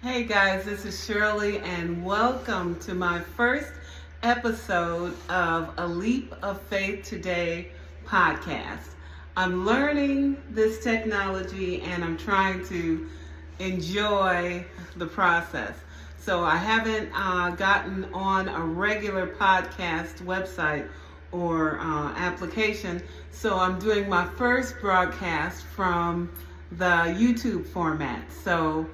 Hey guys, this is Shirley, and welcome to my first episode of A Leap of Faith Today podcast. I'm learning this technology and I'm trying to enjoy the process. So I haven't gotten on a regular podcast website or application, so I'm doing my first broadcast from the YouTube format. So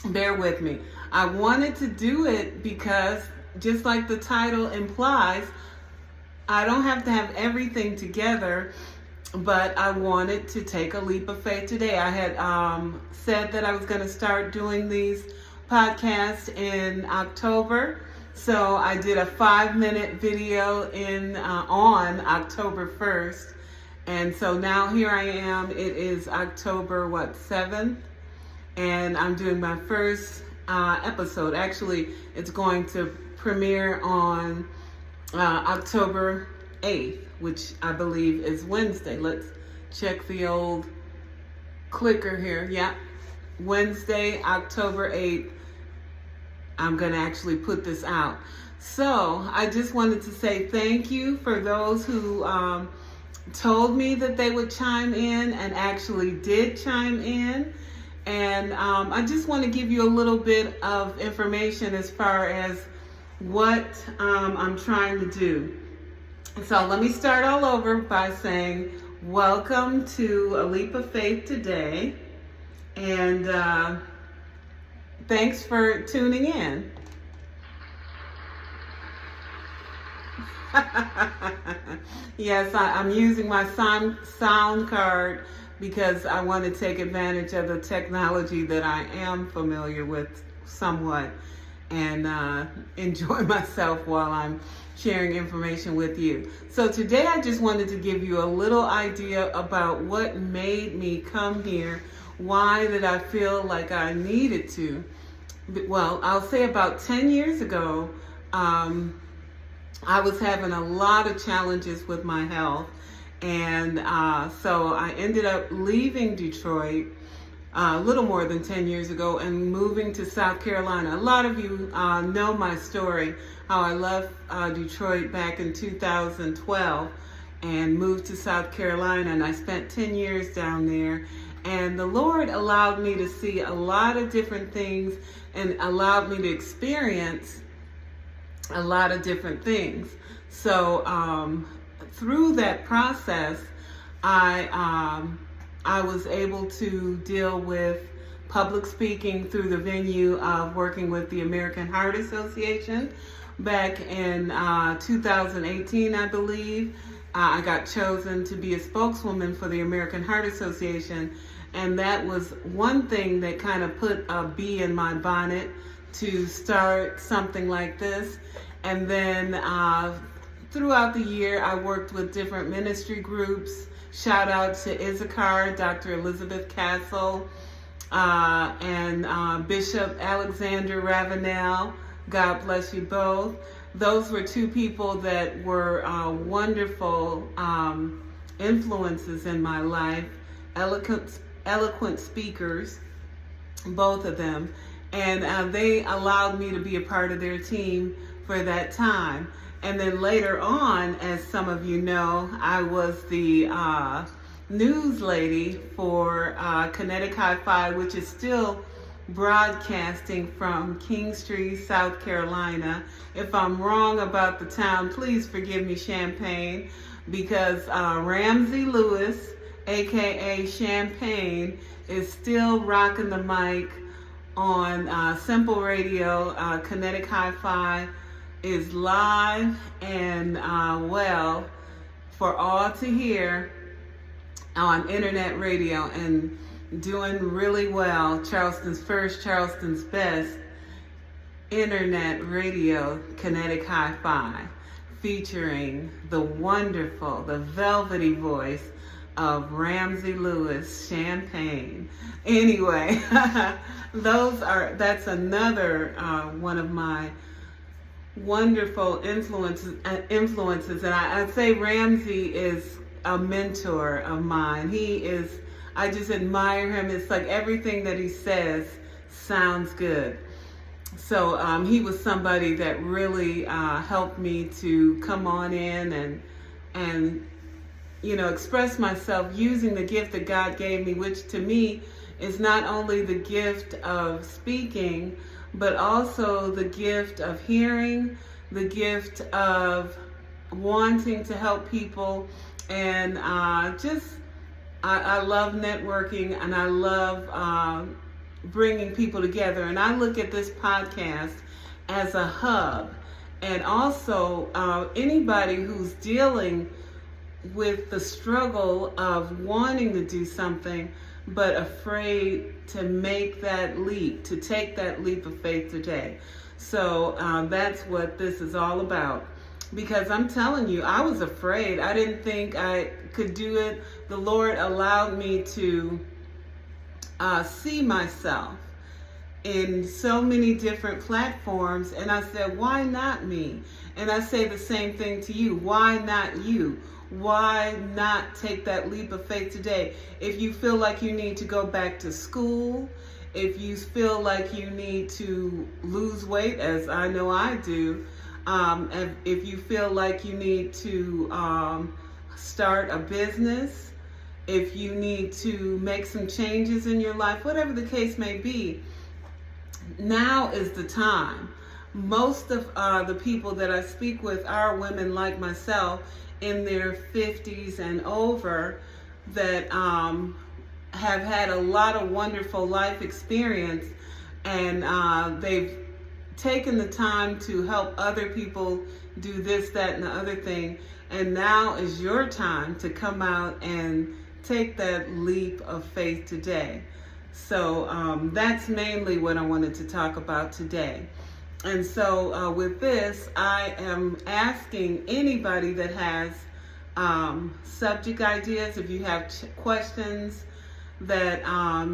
bear with me. I wanted to do it because, just like the title implies, I don't have to have everything together, but I wanted to take a leap of faith today. I had said that I was going to start doing these podcasts in October, so I did a 5-minute video on October 1st, and so now here I am. It is October 7th. And I'm doing my first episode. Actually, it's going to premiere on October 8th, which I believe is Wednesday. Let's check the old clicker here. Yeah, Wednesday, October 8th, I'm going to actually put this out. So I just wanted to say thank you for those who told me that they would chime in and actually did chime in. And I just want to give you a little bit of information as far as what I'm trying to do. So let me start all over by saying welcome to A Leap of Faith Today. And thanks for tuning in. Yes, I'm using my sound card because I want to take advantage of the technology that I am familiar with somewhat and enjoy myself while I'm sharing information with you. So today I just wanted to give you a little idea about what made me come here, why did I feel like I needed to. Well, I'll say about 10 years ago, I was having a lot of challenges with my health. And so I ended up leaving Detroit a little more than 10 years ago and moving to South Carolina. A lot of you know my story, how I left Detroit back in 2012 and moved to South Carolina, and I spent 10 years down there. And the Lord allowed me to see a lot of different things and allowed me to experience a lot of different things. So through that process, I was able to deal with public speaking through the venue of working with the American Heart Association. Back in 2018, I believe, I got chosen to be a spokeswoman for the American Heart Association, and that was one thing that kind of put a bee in my bonnet to start something like this. And then throughout the year, I worked with different ministry groups. Shout out to Issachar, Dr. Elizabeth Castle, and Bishop Alexander Ravenel. God bless you both. Those were two people that were wonderful influences in my life, eloquent speakers, both of them. And they allowed me to be a part of their team for that time. And then later on, as some of you know, I was the news lady for Kinetic Hi-Fi, which is still broadcasting from Kingstree, South Carolina. If I'm wrong about the town, please forgive me, Champaign, because Ramsey Lewis, aka Champaign, is still rocking the mic on Simple Radio. Kinetic Hi-Fi is live and well for all to hear on internet radio and doing really well. Charleston's first, Charleston's best internet radio, Kinetic Hi-Fi, featuring the wonderful, the velvety voice of Ramsey Lewis, Champaign. Anyway, that's another one of my wonderful influences, and I'd say Ramsey is a mentor of mine. I just admire him. It's like everything that he says sounds good. So he was somebody that really helped me to come on in and express myself using the gift that God gave me, which to me is not only the gift of speaking, but also the gift of hearing, the gift of wanting to help people, and I love networking, and I love bringing people together. And I look at this podcast as a hub, and also anybody who's dealing with the struggle of wanting to do something but afraid to make that leap, to take that leap of faith today. So that's what this is all about. Because I'm telling you, I was afraid. I didn't think I could do it. The Lord allowed me to see myself in so many different platforms, and I said, why not me? And I say the same thing to you. Why not you? Why not take that leap of faith today? If you feel like you need to go back to school, if you feel like you need to lose weight, as I know I do, and if you feel like you need to start a business, if you need to make some changes in your life, whatever the case may be, now is the time. Most of the people that I speak with are women like myself in their 50s and over that have had a lot of wonderful life experience, and they've taken the time to help other people do this, that, and the other thing. And now is your time to come out and take that leap of faith today. So that's mainly what I wanted to talk about today. And so with this, I am asking anybody that has subject ideas, if you have questions that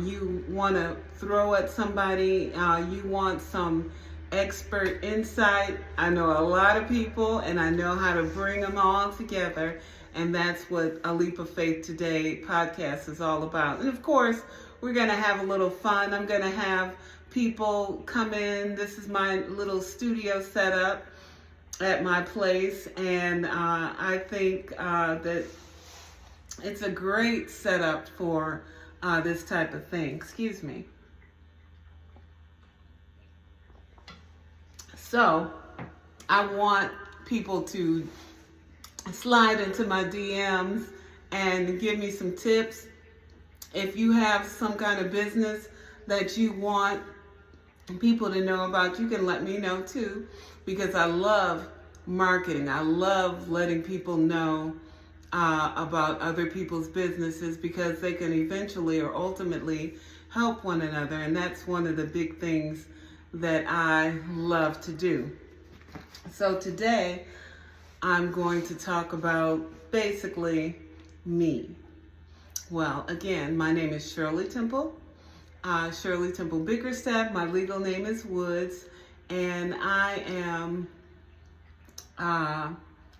you want to throw at somebody, you want some expert insight. I know a lot of people, and I know how to bring them all together, and that's what A Leap of Faith Today podcast is all about. And of course, we're going to have a little fun. I'm going to have people come in. This is my little studio setup at my place, and I think that it's a great setup for this type of thing. Excuse me. So I want people to slide into my DMs and give me some tips. If you have some kind of business that you want people to know about, you can let me know too, because I love marketing. I love letting people know about other people's businesses, because they can eventually or ultimately help one another. And that's one of the big things that I love to do. So today I'm going to talk about basically me. Well, again, my name is Shirley Temple. Shirley Temple Bickerstaff. My legal name is Woods, and I am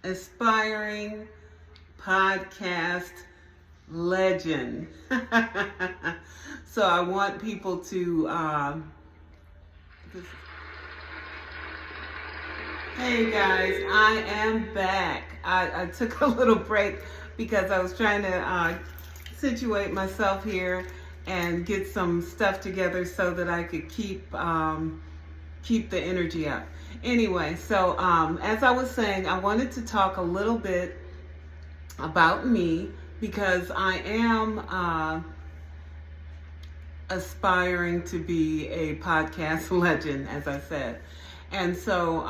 aspiring podcast legend. So I want people to hey guys, I am back. I took a little break because I was trying to situate myself here and get some stuff together so that I could keep the energy up. Anyway, so as I was saying, I wanted to talk a little bit about me, because I am aspiring to be a podcast legend, as I said. And so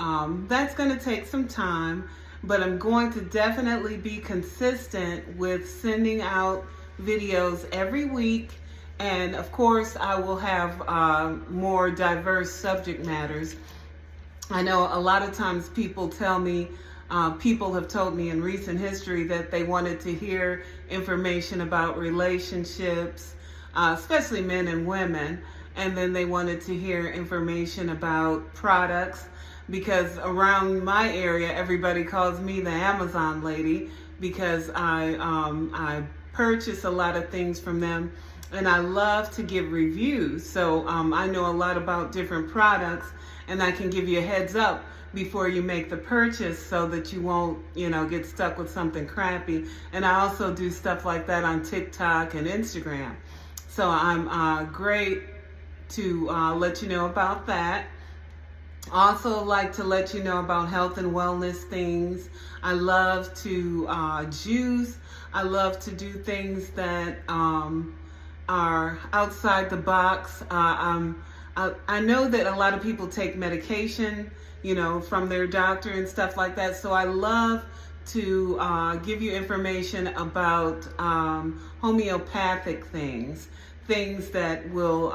that's going to take some time, but I'm going to definitely be consistent with sending out videos every week. And of course, I will have more diverse subject matters. I know a lot of times people tell me, people have told me in recent history that they wanted to hear information about relationships, especially men and women. And then they wanted to hear information about products, because around my area, everybody calls me the Amazon lady, because I purchase a lot of things from them. and I love to give reviews. So I know a lot about different products, and I can give you a heads up before you make the purchase so that you won't, get stuck with something crappy. And I also do stuff like that on TikTok and Instagram. So I'm great to let you know about that. Also like to let you know about health and wellness things. I love to juice. I love to do things that are outside the box. I know that a lot of people take medication, from their doctor and stuff like that. So I love to give you information about homeopathic things that will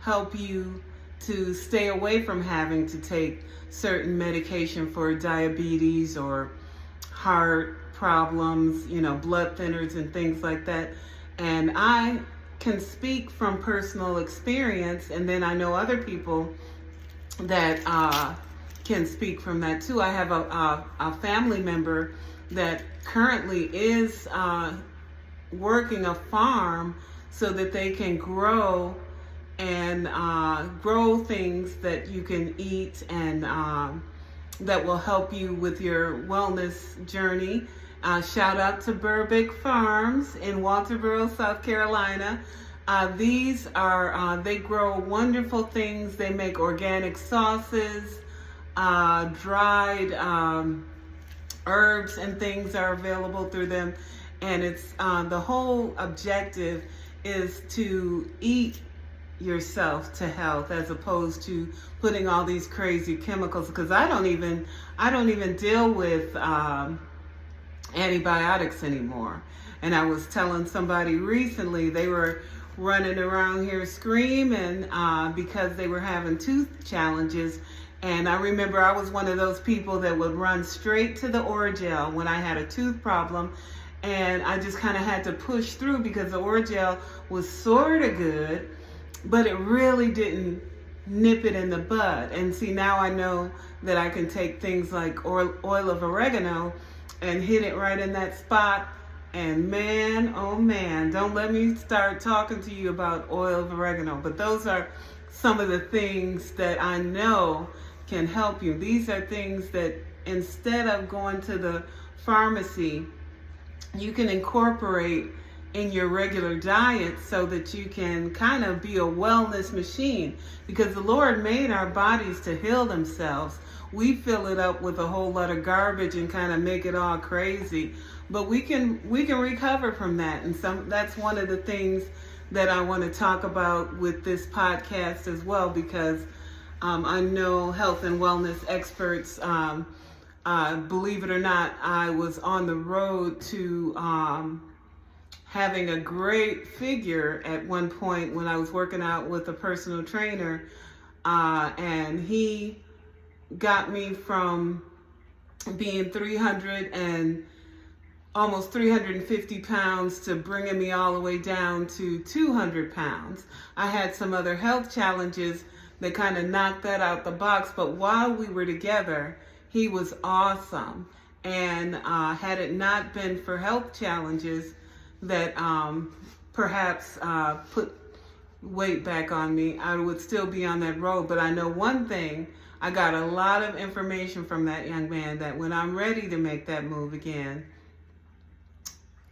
help you to stay away from having to take certain medication for diabetes or heart problems, blood thinners and things like that. And I can speak from personal experience, and then I know other people that can speak from that too. I have a family member that currently is working a farm so that they can grow things that you can eat and that will help you with your wellness journey. Shout out to Burbick Farms in Walterboro, South Carolina. These are, they grow wonderful things. They make organic sauces, dried herbs and things are available through them. And it's the whole objective is to eat yourself to health as opposed to putting all these crazy chemicals, because I don't even deal with antibiotics anymore. And I was telling somebody recently, they were running around here screaming because they were having tooth challenges. And I remember I was one of those people that would run straight to the Orajel when I had a tooth problem. And I just kind of had to push through because the Orajel was sort of good, but it really didn't nip it in the bud. And see, now I know that I can take things like oil of oregano and hit it right in that spot. And man, oh man, don't let me start talking to you about oil of oregano. But those are some of the things that I know can help you. These are things that instead of going to the pharmacy, you can incorporate in your regular diet so that you can kind of be a wellness machine, because the Lord made our bodies to heal themselves. We fill it up with a whole lot of garbage and kind of make it all crazy, but we can recover from that. And that's one of the things that I want to talk about with this podcast as well, because I know health and wellness experts. Believe it or not, I was on the road to having a great figure at one point when I was working out with a personal trainer, and he got me from being 300 and almost 350 pounds to bringing me all the way down to 200 pounds. I had some other health challenges that kind of knocked that out the box, but while we were together, he was awesome. And had it not been for health challenges that perhaps put weight back on me, I would still be on that road. But I know one thing, I got a lot of information from that young man that when I'm ready to make that move again,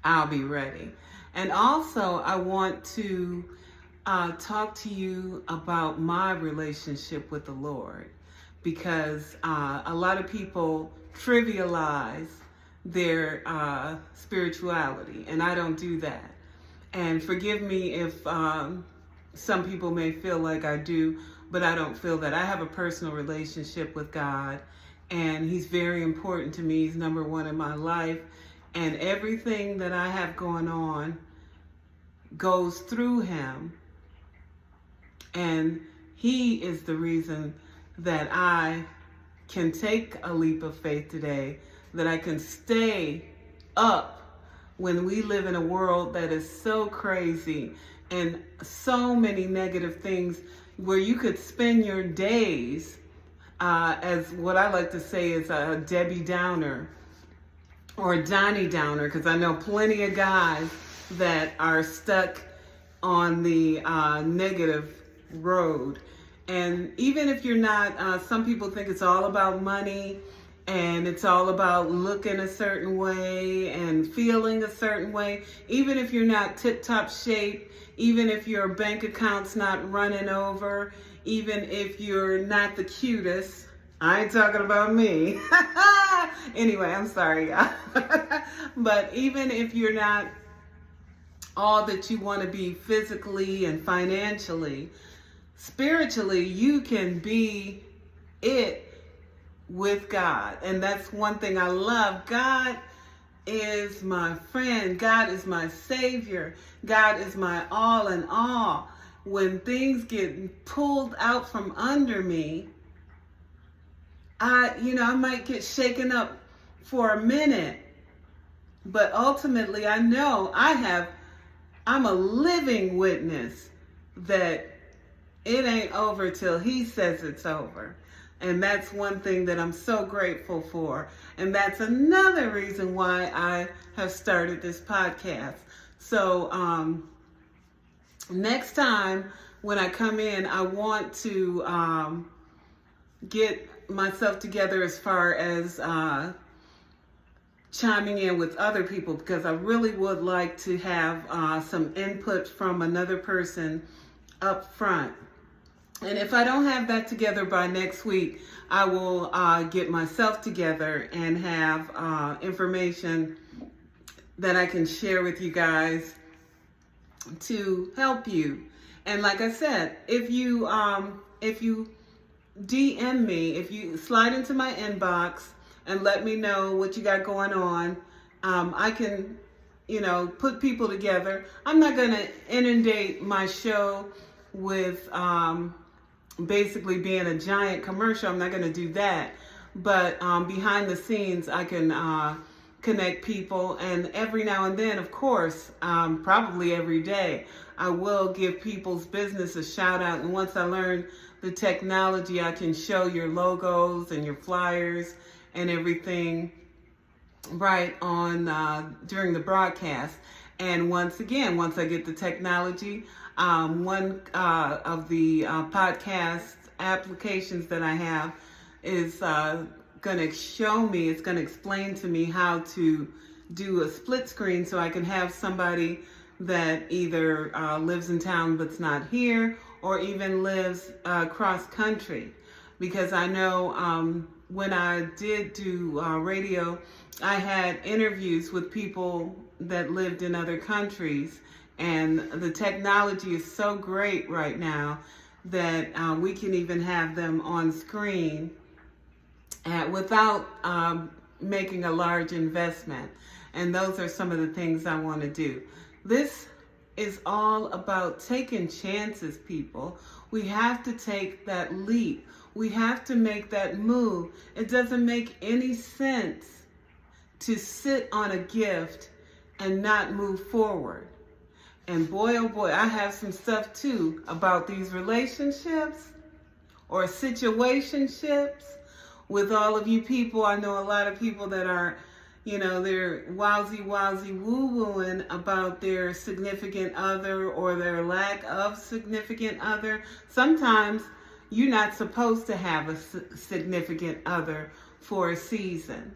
I'll be ready. And also I want to talk to you about my relationship with the Lord, because a lot of people trivialize their spirituality, and I don't do that. And forgive me if some people may feel like I do, but I don't feel that. I have a personal relationship with God, and He's very important to me. He's number one in my life, and everything that I have going on goes through Him, and He is the reason that I can take a leap of faith today, that I can stay up when we live in a world that is so crazy and so many negative things, where you could spend your days as what I like to say is a Debbie Downer or a Donnie Downer, because I know plenty of guys that are stuck on the negative road. And even if you're not, some people think it's all about money and it's all about looking a certain way and feeling a certain way. Even if you're not tip-top shape, even if your bank account's not running over, even if you're not the cutest, I ain't talking about me. Anyway, I'm sorry, y'all. But even if you're not all that you want to be physically and financially, spiritually, you can be it with God. And that's one thing I love. God is my friend. God is my savior. God is my all in all. When things get pulled out from under me, I might get shaken up for a minute, but ultimately I know I'm a living witness that it ain't over till he says it's over. And that's one thing that I'm so grateful for. And that's another reason why I have started this podcast. So next time when I come in, I want to get myself together as far as chiming in with other people, because I really would like to have some input from another person up front. And if I don't have that together by next week, I will get myself together and have information that I can share with you guys to help you. And like I said, if you DM me, if you slide into my inbox and let me know what you got going on, I can, put people together. I'm not going to inundate my show with basically being a giant commercial. I'm not going to do that. But behind the scenes, I can connect people. And every now and then, of course, probably every day, I will give people's business a shout out. And once I learn the technology, I can show your logos and your flyers and everything right on during the broadcast. And once I get the technology, one of the podcast applications that I have is going to show me, it's going to explain to me how to do a split screen so I can have somebody that either lives in town but's not here, or even lives cross country. Because I know when I did do radio, I had interviews with people that lived in other countries, and the technology is so great right now that we can even have them on screen without making a large investment. And those are some of the things I want to do. This is all about taking chances, people. We have to take that leap. We have to make that move. It doesn't make any sense to sit on a gift and not move forward. And boy, oh boy, I have some stuff too about these relationships or situationships with all of you people. I know a lot of people that are, they're wowsy woo-wooing about their significant other or their lack of significant other. Sometimes you're not supposed to have a significant other for a season.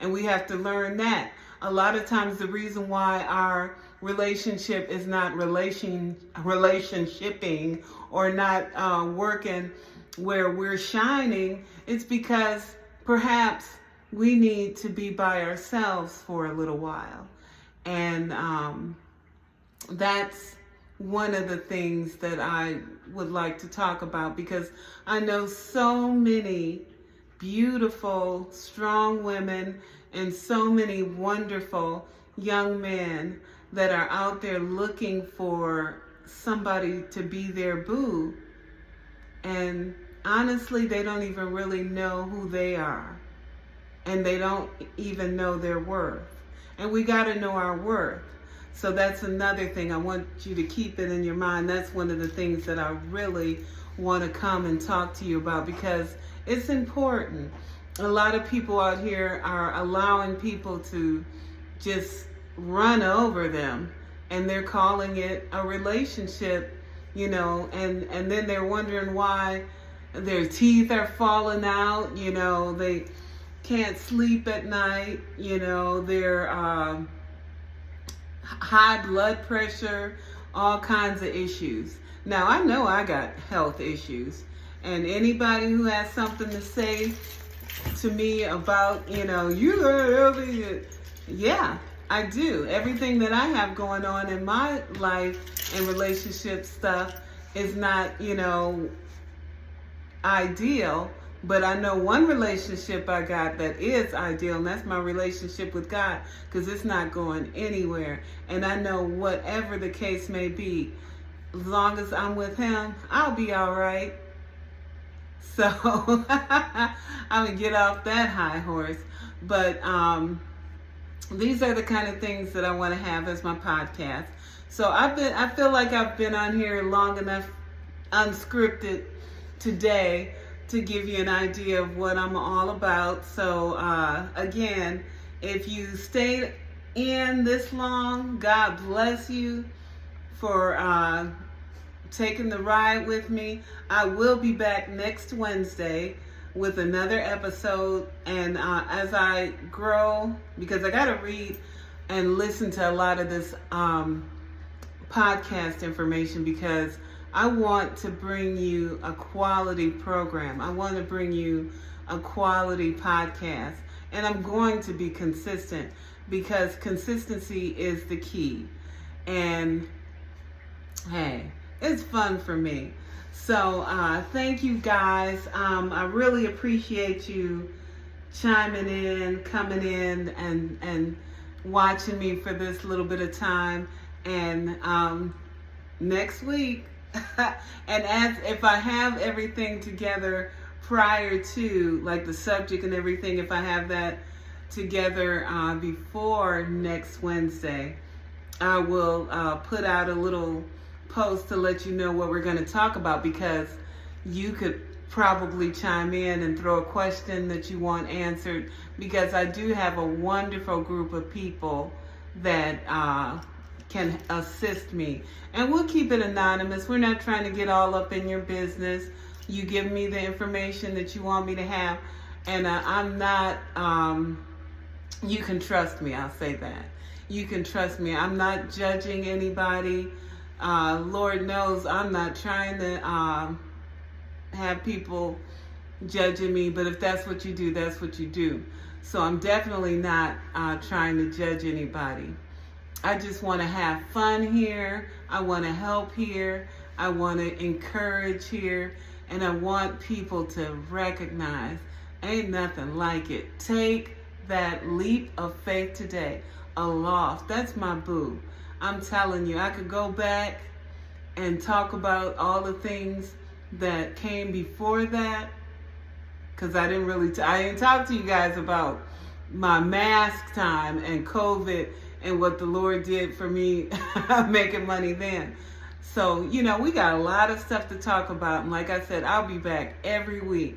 And we have to learn that. A lot of times the reason why our relationship is not relationshipping or not working where we're shining, it's because perhaps we need to be by ourselves for a little while. And that's one of the things that I would like to talk about, because I know so many beautiful, strong women and so many wonderful young men that are out there looking for somebody to be their boo. And honestly, they don't even really know who they are. And they don't even know their worth. And we got to know our worth. So that's another thing. I want you to keep it in your mind. That's one of the things that I really want to come and talk to you about, because it's important. A lot of people out here are allowing people to just run over them and they're calling it a relationship, and then they're wondering why their teeth are falling out, they can't sleep at night, their high blood pressure, all kinds of issues. Now, I know I got health issues, and anybody who has something to say to me about, you got healthy, yeah, I do. Everything that I have going on in my life and relationship stuff is not, ideal, but I know one relationship I got that is ideal, and that's my relationship with God, because it's not going anywhere. And I know whatever the case may be, as long as I'm with Him, I'll be all right. So I'm gonna get off that high horse. But these are the kind of things that I want to have as my podcast. So I feel like I've been on here long enough, unscripted, today to give you an idea of what I'm all about. So again, if you stayed in this long, God bless you for taking the ride with me. I will be back next Wednesday with another episode, and as I grow, because I got to read and listen to a lot of this podcast information, because I want to bring you a quality program. I want to bring you a quality podcast. And I'm going to be consistent, because consistency is the key. And hey, it's fun for me. So thank you guys. I really appreciate you chiming in, coming in, and watching me for this little bit of time. And next week, and as if I have everything together prior to, like the subject and everything, if I have that together before next Wednesday, I will put out a little post to let you know what we're going to talk about, because you could probably chime in and throw a question that you want answered, because I do have a wonderful group of people that can assist me. And we'll keep it anonymous. We're not trying to get all up in your business. You give me the information that you want me to have, and I'm not, you can trust me, I'll say that. You can trust me. I'm not judging anybody. Lord knows I'm not trying to have people judging me, but if that's what you do, that's what you do. So I'm definitely not trying to judge anybody. I just want to have fun here. I want to help here. I want to encourage here. And I want people to recognize ain't nothing like it. Take that leap of faith today. A.L.O.F.T, that's my boo. I'm telling you, I could go back and talk about all the things that came before that, because I didn't talk to you guys about my mask time and COVID and what the Lord did for me making money then. So, we got a lot of stuff to talk about. And like I said, I'll be back every week.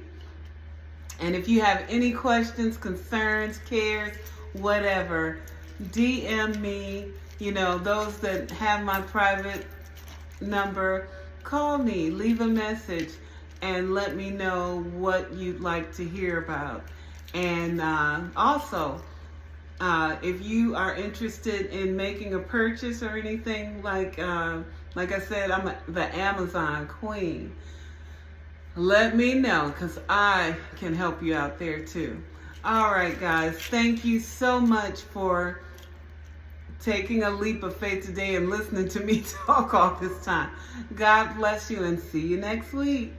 And if you have any questions, concerns, cares, whatever, DM me. Those that have my private number, call me, leave a message, and let me know what you'd like to hear about. And also, if you are interested in making a purchase or anything, like I said, I'm the Amazon queen. Let me know, because I can help you out there too. All right, guys. Thank you so much for taking a leap of faith today and listening to me talk all this time. God bless you, and see you next week.